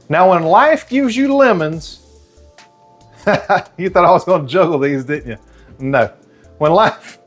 Now, when life gives you lemons, you thought I was going to juggle these, didn't you? No. When life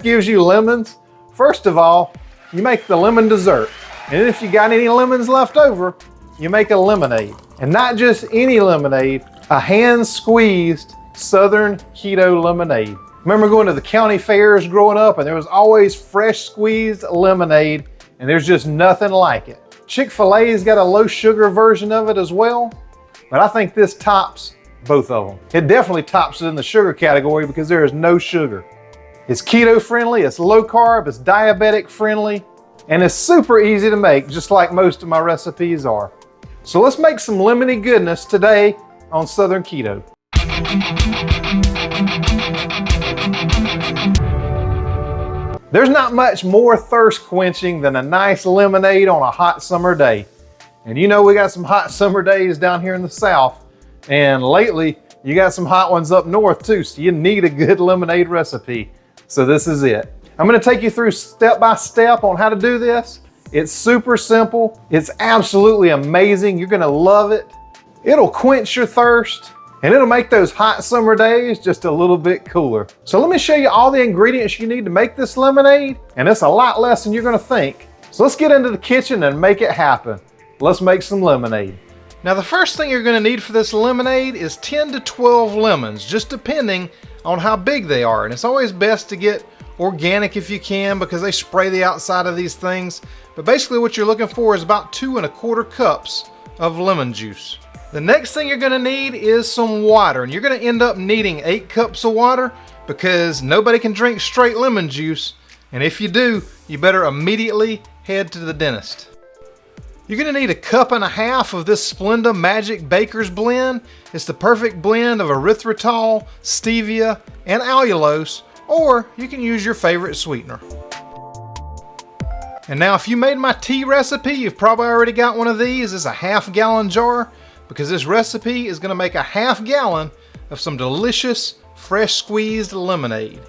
gives you lemons, first of all, you make the lemon dessert. And if you got any lemons left over, you make a lemonade. And not just any lemonade, a hand-squeezed Southern Keto lemonade. Remember going to the county fairs growing up and there was always fresh squeezed lemonade and there's just nothing like it. Chick-fil-A's got a low sugar version of it as well, but I think this tops both of them. It definitely tops it in the sugar category because there is no sugar. It's keto friendly, it's low carb, it's diabetic friendly, and it's super easy to make, just like most of my recipes are. So let's make some lemony goodness today on Southern Keto. There's not much more thirst quenching than a nice lemonade on a hot summer day. And you know we got some hot summer days down here in the South. And lately, you got some hot ones up north too, so you need a good lemonade recipe. So this is it. I'm gonna take you through step by step on how to do this. It's super simple. It's absolutely amazing. You're gonna love it. It'll quench your thirst and it'll make those hot summer days just a little bit cooler. So let me show you all the ingredients you need to make this lemonade, and it's a lot less than you're gonna think. So let's get into the kitchen and make it happen. Let's make some lemonade. Now the first thing you're gonna need for this lemonade is 10 to 12 lemons, just depending on how big they are. And it's always best to get organic if you can because they spray the outside of these things. But basically what you're looking for is about 2 1/4 cups of lemon juice. The next thing you're gonna need is some water, and you're gonna end up needing 8 cups of water because nobody can drink straight lemon juice. And if you do, you better immediately head to the dentist. You're gonna need 1.5 cups of this Splenda Magic Baker's Blend. It's the perfect blend of erythritol, stevia, and allulose, or you can use your favorite sweetener. And now if you made my tea recipe, you've probably already got one of these. It's a 1/2 gallon jar because this recipe is gonna make a 1/2 gallon of some delicious, fresh squeezed lemonade.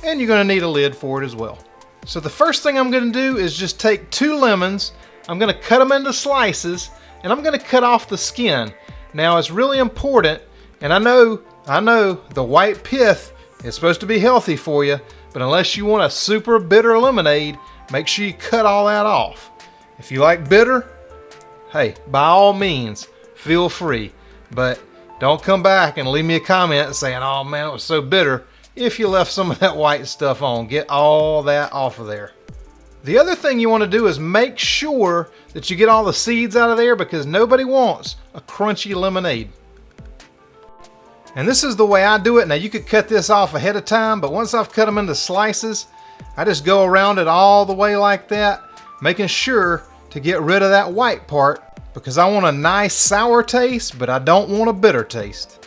And you're gonna need a lid for it as well. So the first thing I'm gonna do is just take 2 lemons, I'm gonna cut them into slices, and I'm gonna cut off the skin. Now it's really important, and I know the white pith is supposed to be healthy for you, but unless you want a super bitter lemonade, make sure you cut all that off. If you like bitter, hey, by all means, feel free, but don't come back and leave me a comment saying, oh man, it was so bitter. If you left some of that white stuff on, get all that off of there. The other thing you want to do is make sure that you get all the seeds out of there because nobody wants a crunchy lemonade. And this is the way I do it. Now you could cut this off ahead of time, but once I've cut them into slices, I just go around it all the way like that, making sure to get rid of that white part because I want a nice sour taste, but I don't want a bitter taste.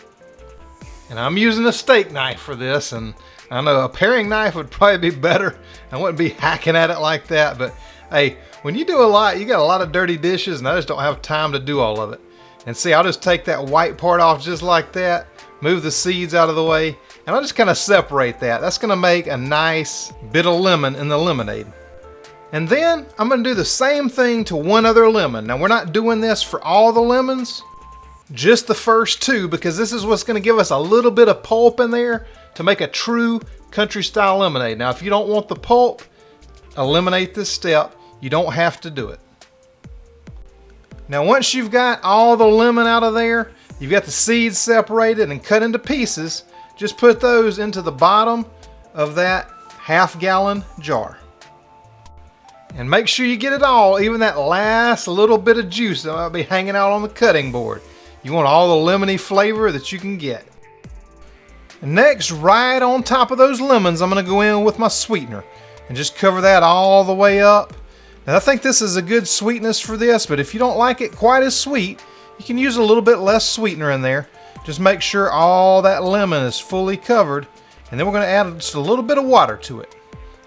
And I'm using a steak knife for this, and I know a paring knife would probably be better. I wouldn't be hacking at it like that, but hey, when you do a lot, you got a lot of dirty dishes, and I just don't have time to do all of it. And see, I'll just take that white part off just like that, move the seeds out of the way, and I'll just kind of separate that. That's gonna make a nice bit of lemon in the lemonade. And then I'm gonna do the same thing to one other lemon. Now we're not doing this for all the lemons, just the first 2, because this is what's gonna give us a little bit of pulp in there to make a true country style lemonade. Now if you don't want the pulp, eliminate this step. You don't have to do it. Now once you've got all the lemon out of there, you've got the seeds separated and cut into pieces, just put those into the bottom of that 1/2 gallon jar. And make sure you get it all, even that last little bit of juice that might be hanging out on the cutting board. You want all the lemony flavor that you can get. And next, right on top of those lemons, I'm gonna go in with my sweetener and just cover that all the way up. Now I think this is a good sweetness for this, but if you don't like it quite as sweet, you can use a little bit less sweetener in there. Just make sure all that lemon is fully covered, and then we're gonna add just a little bit of water to it.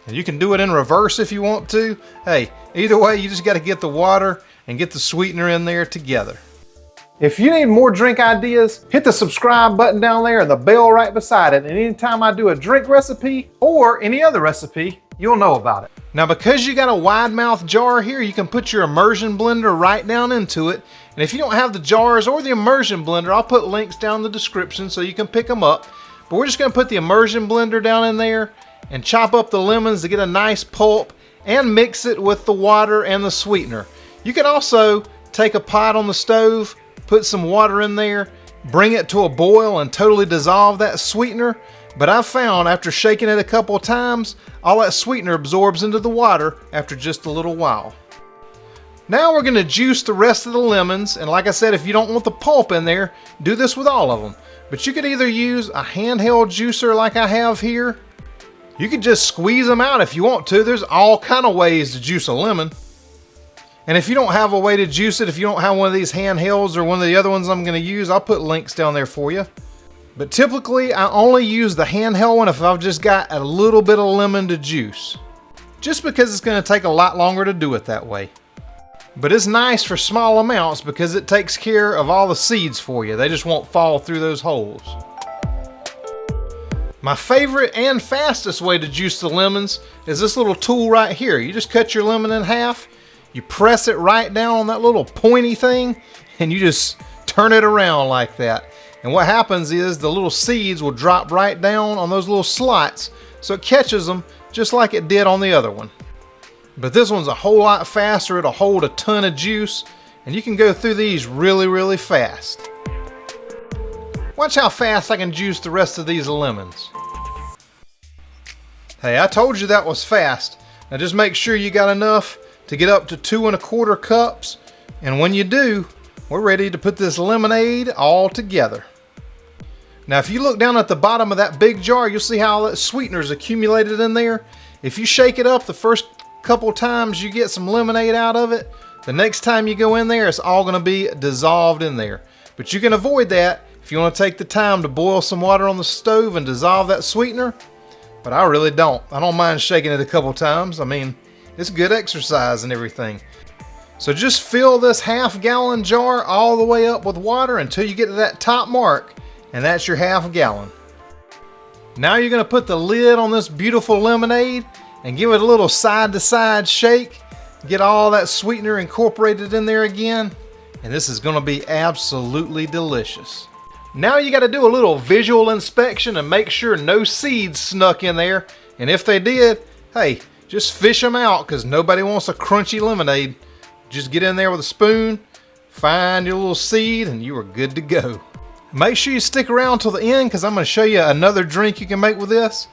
And you can do it in reverse if you want to. Hey, either way, you just gotta get the water and get the sweetener in there together. If you need more drink ideas, hit the subscribe button down there and the bell right beside it. And anytime I do a drink recipe or any other recipe, you'll know about it. Now because you got a wide mouth jar here, you can put your immersion blender right down into it And if you don't have the jars or the immersion blender, I'll put links down in the description so you can pick them up. But we're just going to put the immersion blender down in there and chop up the lemons to get a nice pulp and mix it with the water and the sweetener. You can also take a pot on the stove, put some water in there, bring it to a boil and totally dissolve that sweetener. But I've found after shaking it a couple of times, all that sweetener absorbs into the water after just a little while. Now we're going to juice the rest of the lemons, and like I said, if you don't want the pulp in there, do this with all of them. But you could either use a handheld juicer like I have here. You could just squeeze them out if you want to. There's all kind of ways to juice a lemon. And if you don't have a way to juice it, if you don't have one of these handhelds or one of the other ones I'm going to use, I'll put links down there for you. But typically I only use the handheld one if I've just got a little bit of lemon to juice. Just because it's going to take a lot longer to do it that way. But it's nice for small amounts because it takes care of all the seeds for you. They just won't fall through those holes. My favorite and fastest way to juice the lemons is this little tool right here. You just cut your lemon in half, you press it right down on that little pointy thing, and you just turn it around like that. And what happens is the little seeds will drop right down on those little slots, so it catches them just like it did on the other one. But this one's a whole lot faster. It'll hold a ton of juice, and you can go through these really, really fast. Watch how fast I can juice the rest of these lemons. Hey, I told you that was fast. Now just make sure you got enough to get up to 2 1/4 cups. And when you do, we're ready to put this lemonade all together. Now if you look down at the bottom of that big jar, you'll see how that sweetener's accumulated in there. If you shake it up the first couple times you get some lemonade out of it, the next time you go in there, it's all going to be dissolved in there. But you can avoid that if you want to take the time to boil some water on the stove and dissolve that sweetener. But I really don't. I don't mind shaking it a couple times. I mean, it's good exercise and everything. So just fill this half-gallon jar all the way up with water until you get to that top mark, and that's your half-gallon. Now you're going to put the lid on this beautiful lemonade and give it a little side-to-side shake. Get all that sweetener incorporated in there again, and this is going to be absolutely delicious. Now you got to do a little visual inspection and make sure no seeds snuck in there, and if they did, hey, just fish them out because nobody wants a crunchy lemonade. Just get in there with a spoon, find your little seed, and you are good to go. Make sure you stick around till the end because I'm going to show you another drink you can make with this.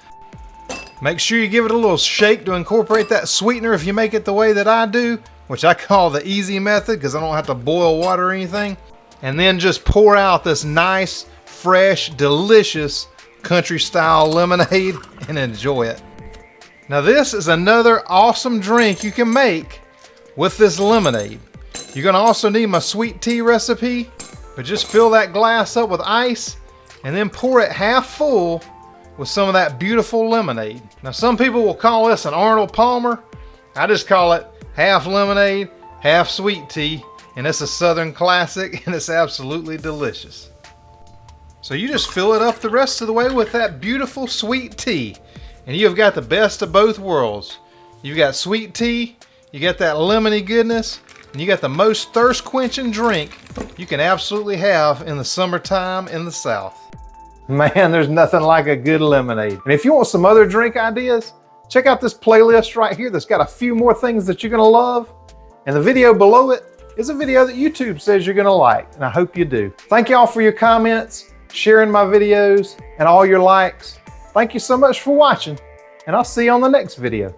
Make sure you give it a little shake to incorporate that sweetener if you make it the way that I do, which I call the easy method because I don't have to boil water or anything. And then just pour out this nice, fresh, delicious country style lemonade and enjoy it. Now this is another awesome drink you can make with this lemonade. You're going to also need my sweet tea recipe, but just fill that glass up with ice and then pour it half full with some of that beautiful lemonade. Now some people will call this an Arnold Palmer. I just call it half lemonade, half sweet tea, and it's a Southern classic and it's absolutely delicious. So you just fill it up the rest of the way with that beautiful sweet tea, and you've got the best of both worlds. You've got sweet tea, you got that lemony goodness, and you got the most thirst quenching drink you can absolutely have in the summertime in the South. Man, there's nothing like a good lemonade. And if you want some other drink ideas, check out this playlist right here that's got a few more things that you're gonna love. And the video below it is a video that YouTube says you're gonna like, and I hope you do. Thank y'all for your comments, sharing my videos, and all your likes. Thank you so much for watching, and I'll see you on the next video.